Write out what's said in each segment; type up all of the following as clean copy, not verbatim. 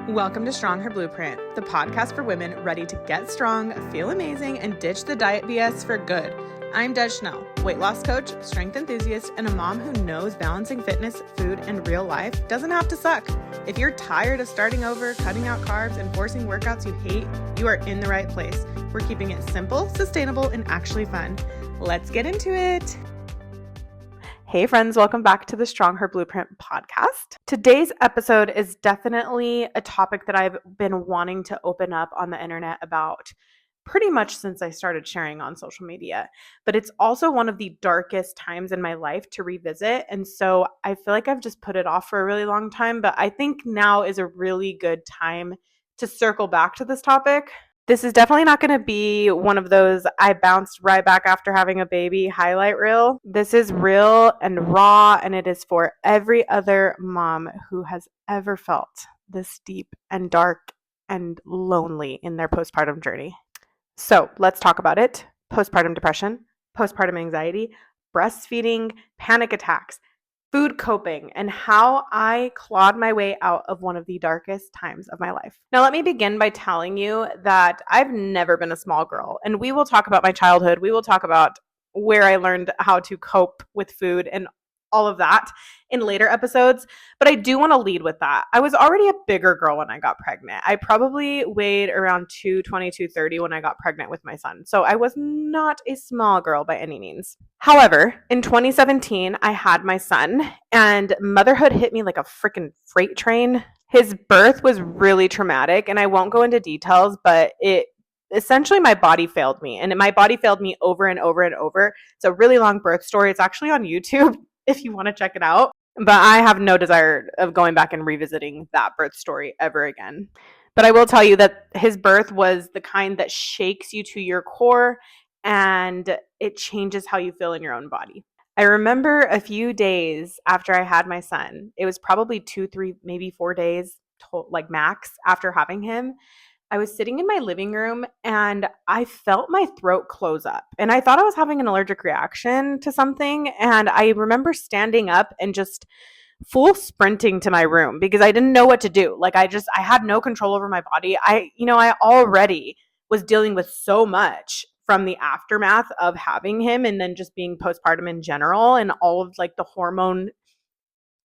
Welcome to Strong Her Blueprint, the podcast for women ready to get strong, feel amazing, and ditch the diet BS for good. I'm Des Schnell, weight loss coach, strength enthusiast, and a mom who knows balancing fitness, food, and real life doesn't have to suck. If you're tired of starting over, cutting out carbs, and forcing workouts you hate, you are in the right place. We're keeping it simple, sustainable, and actually fun. Let's get into it. Hey friends, welcome back to the Strong Her Blueprint podcast. Today's episode is definitely a topic that I've been wanting to open up on the internet about pretty much since I started sharing on social media, but it's also one of the darkest times in my life to revisit. And so I feel like I've just put it off for a really long time, but I think now is a really good time to circle back to this topic. This is definitely not going to be one of those I bounced right back after having a baby highlight reel. This is real and raw, and it is for every other mom who has ever felt this deep and dark and lonely in their postpartum journey. So let's talk about it. Postpartum depression, postpartum anxiety, breastfeeding, panic attacks, food coping, and how I clawed my way out of one of the darkest times of my life. Now, let me begin by telling you that I've never been a small girl, and we will talk about my childhood. We will talk about where I learned how to cope with food and all of that in later episodes, but I do want to lead with that. I was already a bigger girl when I got pregnant. I probably weighed around 220, 230 when I got pregnant with my son. So I was not a small girl by any means. However, in 2017, I had my son and motherhood hit me like a freaking freight train. His birth was really traumatic, and I won't go into details, but essentially my body failed me, and my body failed me over and over and over. It's a really long birth story. It's actually on YouTube if you want to check it out. But I have no desire of going back and revisiting that birth story ever again. But I will tell you that his birth was the kind that shakes you to your core, and it changes how you feel in your own body. I remember a few days after I had my son, it was probably 2, 3, maybe 4 days, like max, after having him. I was sitting in my living room and I felt my throat close up, and I thought I was having an allergic reaction to something. And I remember standing up and just full sprinting to my room because I didn't know what to do. Like I had no control over my body. I already was dealing with so much from the aftermath of having him, and then just being postpartum in general, and all of like the hormone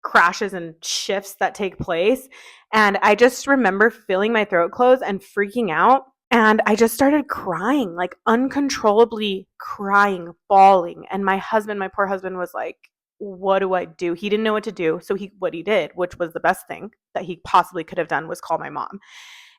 crashes and shifts that take place. And I just remember feeling my throat close and freaking out. And I just started crying, like uncontrollably crying, bawling. And my poor husband was like, what do I do? He didn't know what to do. So what he did, which was the best thing that he possibly could have done, was call my mom.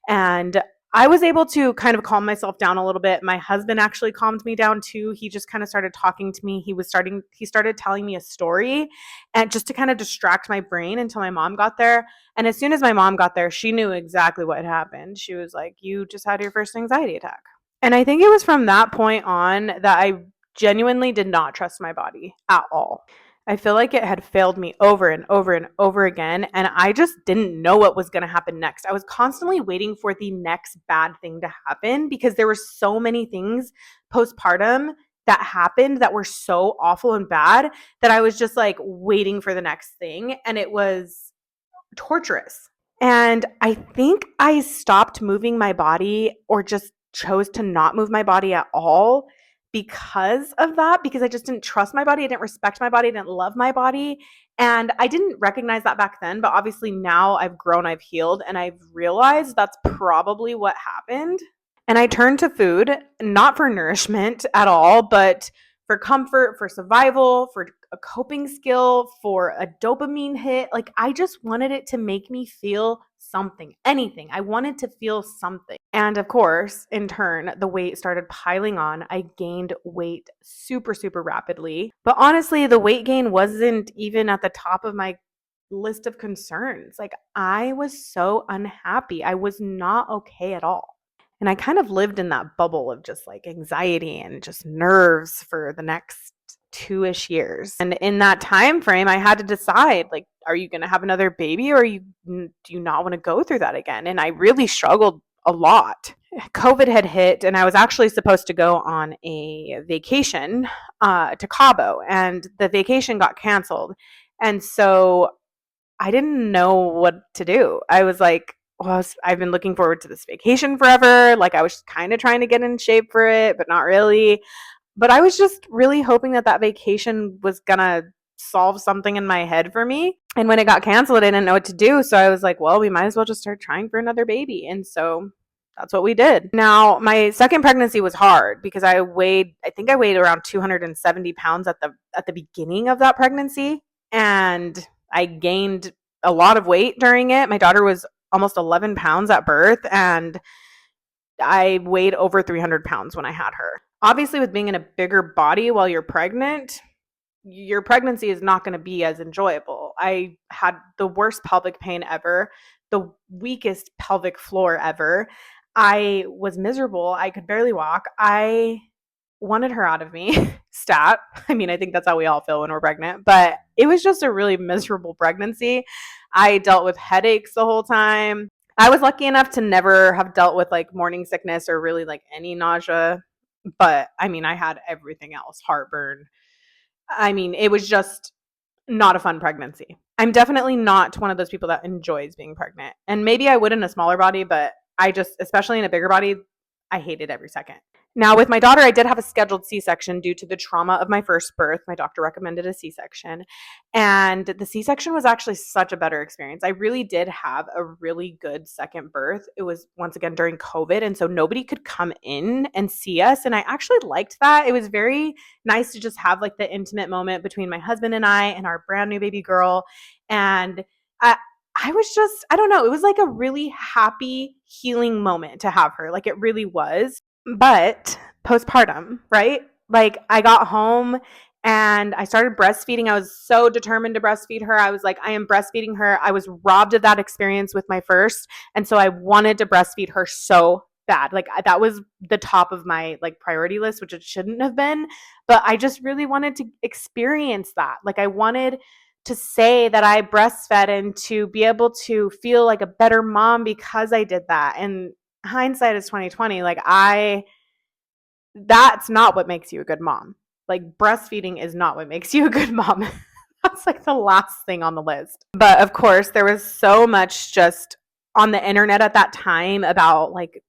And I was able to kind of calm myself down a little bit. My husband actually calmed me down too. He just kind of started talking to me. He started telling me a story, and just to kind of distract my brain until my mom got there. And as soon as my mom got there, she knew exactly what had happened. She was like, you just had your first anxiety attack. And I think it was from that point on that I genuinely did not trust my body at all. I feel like it had failed me over and over and over again, and I just didn't know what was going to happen next. I was constantly waiting for the next bad thing to happen because there were so many things postpartum that happened that were so awful and bad that I was just like waiting for the next thing, and it was torturous. And I think I stopped moving my body, or just chose to not move my body at all, because of that, because I just didn't trust my body. I didn't respect my body. I didn't love my body. And I didn't recognize that back then. But obviously now I've grown, I've healed, and I've realized that's probably what happened. And I turned to food, not for nourishment at all, but for comfort, for survival, for a coping skill, for a dopamine hit. Like I just wanted it to make me feel something, anything. I wanted to feel something. And of course, in turn, the weight started piling on. I gained weight super, super rapidly. But honestly, the weight gain wasn't even at the top of my list of concerns. Like I was so unhappy. I was not okay at all. And I kind of lived in that bubble of just like anxiety and just nerves for the next 2-ish years. And in that time frame, I had to decide, like, are you going to have another baby, or do you not want to go through that again? And I really struggled a lot. COVID had hit, and I was actually supposed to go on a vacation to Cabo, and the vacation got canceled. And so I didn't know what to do. I was like, I've been looking forward to this vacation forever. Like I was kind of trying to get in shape for it, but not really. But I was just really hoping that vacation was going to solve something in my head for me. And when it got canceled, I didn't know what to do. So I was like, well, we might as well just start trying for another baby. And so that's what we did. Now, my second pregnancy was hard because I think I weighed around 270 pounds at the beginning of that pregnancy. And I gained a lot of weight during it. My daughter was almost 11 pounds at birth, and I weighed over 300 pounds when I had her. Obviously, with being in a bigger body while you're pregnant, your pregnancy is not going to be as enjoyable. I had the worst pelvic pain ever, the weakest pelvic floor ever. I was miserable. I could barely walk. I wanted her out of me. Stat. I mean, I think that's how we all feel when we're pregnant, but it was just a really miserable pregnancy. I dealt with headaches the whole time. I was lucky enough to never have dealt with like morning sickness or really like any nausea, but I mean, I had everything else, heartburn. I mean, it was just not a fun pregnancy. I'm definitely not one of those people that enjoys being pregnant. And maybe I would in a smaller body, but I just, especially in a bigger body, I hated every second. Now, with my daughter, I did have a scheduled C-section due to the trauma of my first birth. My doctor recommended a C-section, and the C-section was actually such a better experience. I really did have a really good second birth. It was, once again, during COVID, and so nobody could come in and see us, and I actually liked that. It was very nice to just have like the intimate moment between my husband and I and our brand new baby girl, and I was just, I don't know, it was like a really happy, healing moment to have her. Like it really was. But postpartum, right? Like I got home and I started breastfeeding. I was so determined to breastfeed her. I was like, I am breastfeeding her. I was robbed of that experience with my first. And so I wanted to breastfeed her so bad. Like that was the top of my like priority list, which it shouldn't have been. But I just really wanted to experience that. Like I wanted to say that I breastfed and to be able to feel like a better mom because I did that. And hindsight is 2020. Like that's not what makes you a good mom. Like breastfeeding is not what makes you a good mom. That's like the last thing on the list. But of course, there was so much just on the internet at that time about like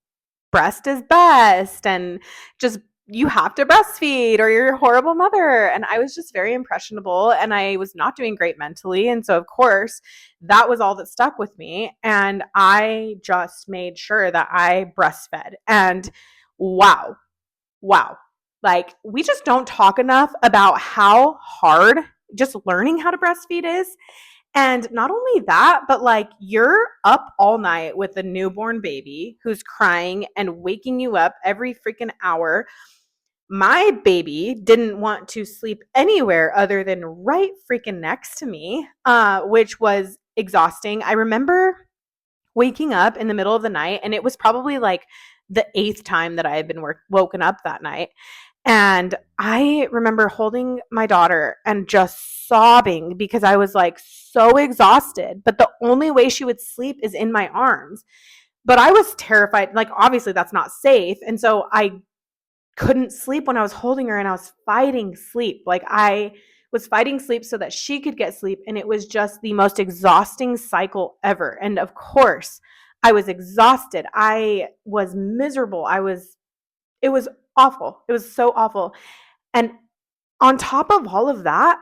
breast is best and just you have to breastfeed or you're a horrible mother. And I was just very impressionable and I was not doing great mentally. And so, of course, that was all that stuck with me. And I just made sure that I breastfed. And wow. Like, we just don't talk enough about how hard just learning how to breastfeed is. And not only that, but like you're up all night with a newborn baby who's crying and waking you up every freaking hour. My baby didn't want to sleep anywhere other than right freaking next to me, which was exhausting. I remember waking up in the middle of the night, and it was probably like the 8th time that I had been woken up that night. And I remember holding my daughter and just sobbing because I was like so exhausted. But the only way she would sleep is in my arms. But I was terrified. Like, obviously, that's not safe. And so I couldn't sleep when I was holding her and I was fighting sleep. Like I was fighting sleep so that she could get sleep. And it was just the most exhausting cycle ever. And of course, I was exhausted. I was miserable. It was awful. It was so awful. And on top of all of that,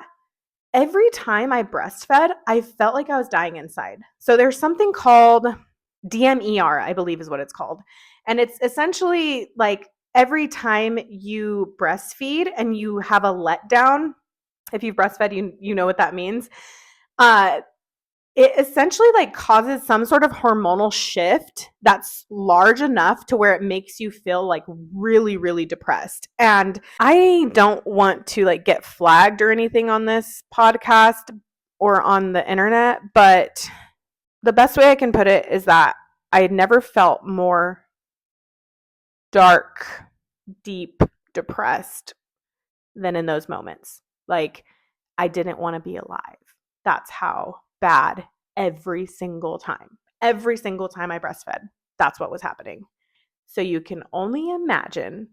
every time I breastfed, I felt like I was dying inside. So there's something called DMER, I believe is what it's called. And it's essentially like every time you breastfeed and you have a letdown, if you've breastfed, you know what that means. It essentially like causes some sort of hormonal shift that's large enough to where it makes you feel like really, really depressed. And I don't want to like get flagged or anything on this podcast or on the internet, but the best way I can put it is that I had never felt more dark, deep, depressed than in those moments. Like I didn't want to be alive. That's how bad every single time I breastfed, that's what was happening. So you can only imagine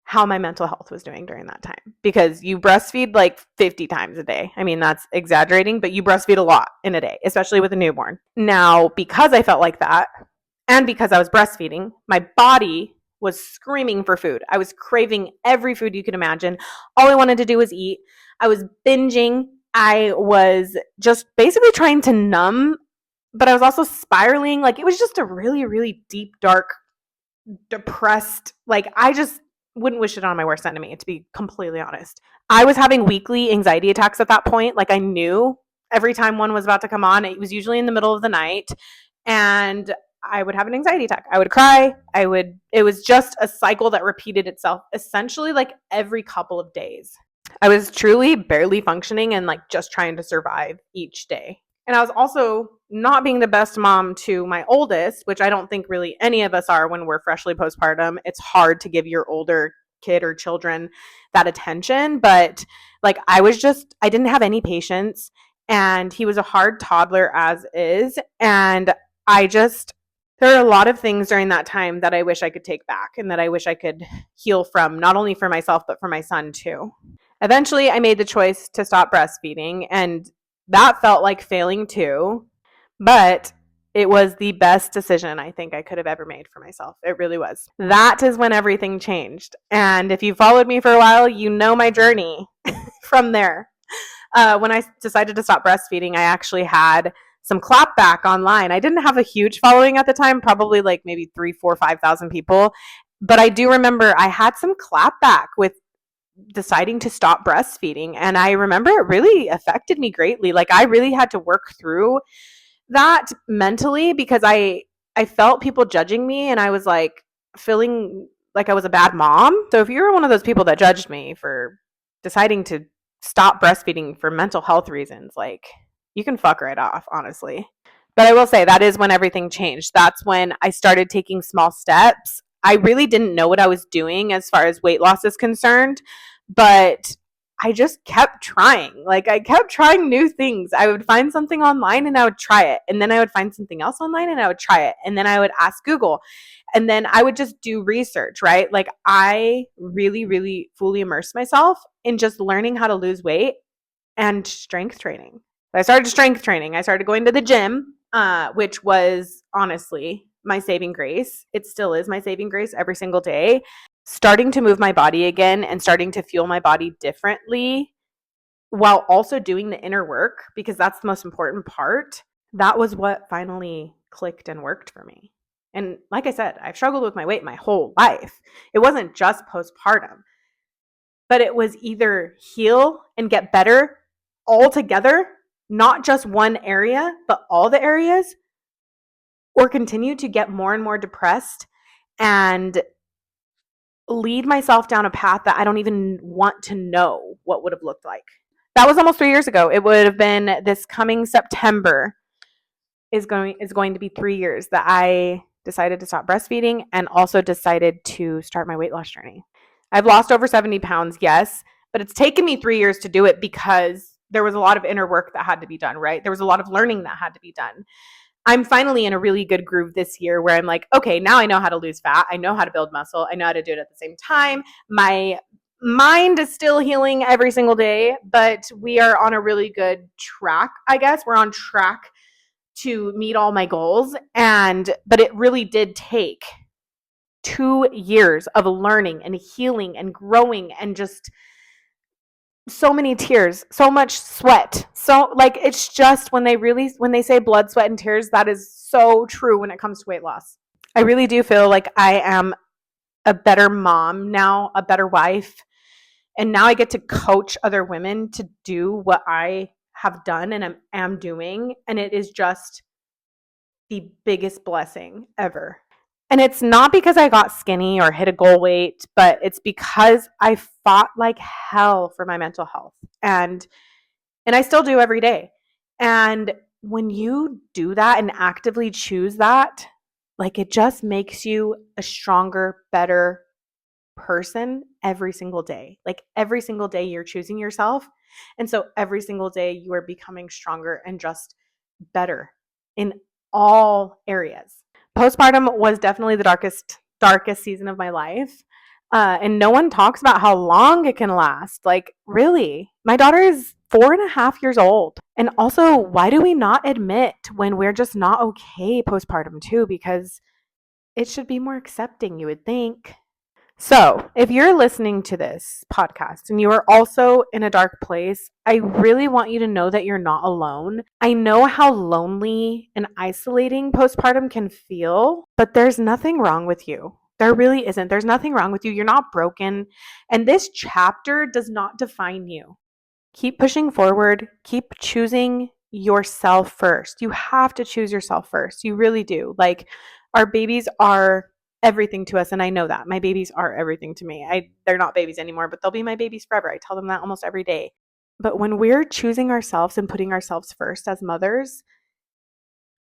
how my mental health was doing during that time, because you breastfeed like 50 times a day. I mean, that's exaggerating, but you breastfeed a lot in a day, especially with a newborn. Now, because I felt like that, And because I was breastfeeding, my body was screaming for food. I was craving every food you could imagine. All I wanted to do was eat. I was binging. I was just basically trying to numb, but I was also spiraling. Like it was just a really, really deep, dark, depressed, like I just wouldn't wish it on my worst enemy, to be completely honest. I was having weekly anxiety attacks at that point. Like I knew every time one was about to come on, it was usually in the middle of the night, and I would have an anxiety attack. I would cry. It was just a cycle that repeated itself essentially like every couple of days. I was truly barely functioning and like just trying to survive each day. And I was also not being the best mom to my oldest, which I don't think really any of us are when we're freshly postpartum. It's hard to give your older kid or children that attention. But like I didn't have any patience. And he was a hard toddler as is. And there are a lot of things during that time that I wish I could take back and that I wish I could heal from, not only for myself, but for my son too. Eventually, I made the choice to stop breastfeeding, and that felt like failing too, but it was the best decision I think I could have ever made for myself. It really was. That is when everything changed. And if you followed me for a while, you know my journey from there. When I decided to stop breastfeeding, I actually had some clapback online. I didn't have a huge following at the time, probably like maybe 3, 4, 5,000 people. But I do remember I had some clapback with deciding to stop breastfeeding. And I remember it really affected me greatly. Like I really had to work through that mentally because I felt people judging me, and I was like feeling like I was a bad mom. So if you were one of those people that judged me for deciding to stop breastfeeding for mental health reasons, like you can fuck right off, honestly. But I will say that is when everything changed. That's when I started taking small steps. I really didn't know what I was doing as far as weight loss is concerned, but I just kept trying. Like I kept trying new things. I would find something online and I would try it. And then I would find something else online and I would try it. And then I would ask Google. And then I would just do research, right? Like I really, really fully immersed myself in just learning how to lose weight and strength training. I started strength training. I started going to the gym, which was honestly my saving grace. It still is my saving grace every single day. Starting to move my body again and starting to fuel my body differently while also doing the inner work, because that's the most important part. That was what finally clicked and worked for me. And like I said, I've struggled with my weight my whole life. It wasn't just postpartum, but it was either heal and get better altogether, not just one area, but all the areas, or continue to get more and more depressed and lead myself down a path that I don't even want to know what would have looked like. That was almost 3 years ago. It would have been this coming September is going to be 3 years that I decided to stop breastfeeding and also decided to start my weight loss journey. I've lost over 70 pounds, yes, but it's taken me 3 years to do it because there was a lot of inner work that had to be done, right? There was a lot of learning that had to be done. I'm finally in a really good groove this year where I'm like, okay, now I know how to lose fat. I know how to build muscle. I know how to do it at the same time. My mind is still healing every single day, but we are on a really good track, I guess. We're on track to meet all my goals. But it really did take 2 years of learning and healing and growing and just so many tears, so much sweat. So like it's just when they say blood, sweat, and tears, that is so true when it comes to weight loss. I really do feel like I am a better mom now, a better wife. And now I get to coach other women to do what I have done and am doing. And it is just the biggest blessing ever. And it's not because I got skinny or hit a goal weight, but it's because I fought like hell for my mental health. And I still do every day. And when you do that and actively choose that, like it just makes you a stronger, better person every single day. Like every single day you're choosing yourself. And so every single day you are becoming stronger and just better in all areas. Postpartum was definitely the darkest season of my life. And no one talks about how long it can last. Like, really, my daughter is 4.5 years old. And also, why do we not admit when we're just not okay postpartum too? Because it should be more accepting, you would think. So, if you're listening to this podcast and you are also in a dark place, I really want you to know that you're not alone. I know how lonely and isolating postpartum can feel, but there's nothing wrong with you. There really isn't. There's nothing wrong with you. You're not broken. And this chapter does not define you. Keep pushing forward. Keep choosing yourself first. You have to choose yourself first. You really do. Like, our babies are everything to us, and I know that. My babies are everything to me. They're not babies anymore, but they'll be my babies forever. I tell them that almost every day. But when we're choosing ourselves and putting ourselves first as mothers,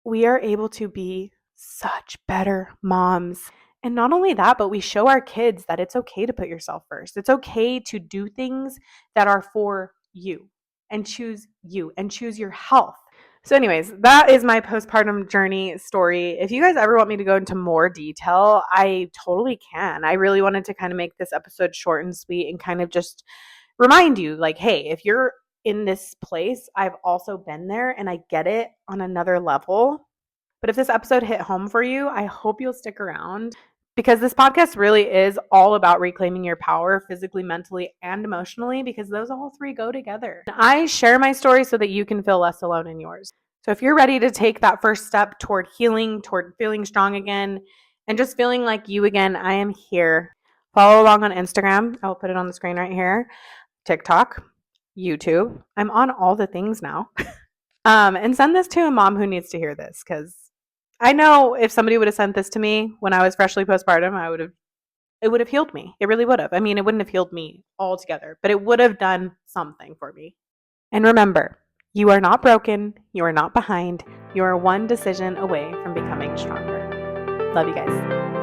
we are able to be such better moms. And not only that, but we show our kids that it's okay to put yourself first. It's okay to do things that are for you and choose your health. So, anyways, that is my postpartum journey story. If you guys ever want me to go into more detail, I totally can. I really wanted to kind of make this episode short and sweet and kind of just remind you, like, hey, if you're in this place, I've also been there and I get it on another level. But if this episode hit home for you, I hope you'll stick around, because this podcast really is all about reclaiming your power physically, mentally, and emotionally, because those all three go together. And I share my story so that you can feel less alone in yours. So if you're ready to take that first step toward healing, toward feeling strong again, and just feeling like you again, I am here. Follow along on Instagram. I'll put it on the screen right here. TikTok, YouTube. I'm on all the things now. And send this to a mom who needs to hear this, because I know if somebody would have sent this to me when I was freshly postpartum, it would have healed me. It really would have. I mean, it wouldn't have healed me altogether, but it would have done something for me. And remember, you are not broken. You are not behind. You are one decision away from becoming stronger. Love you guys.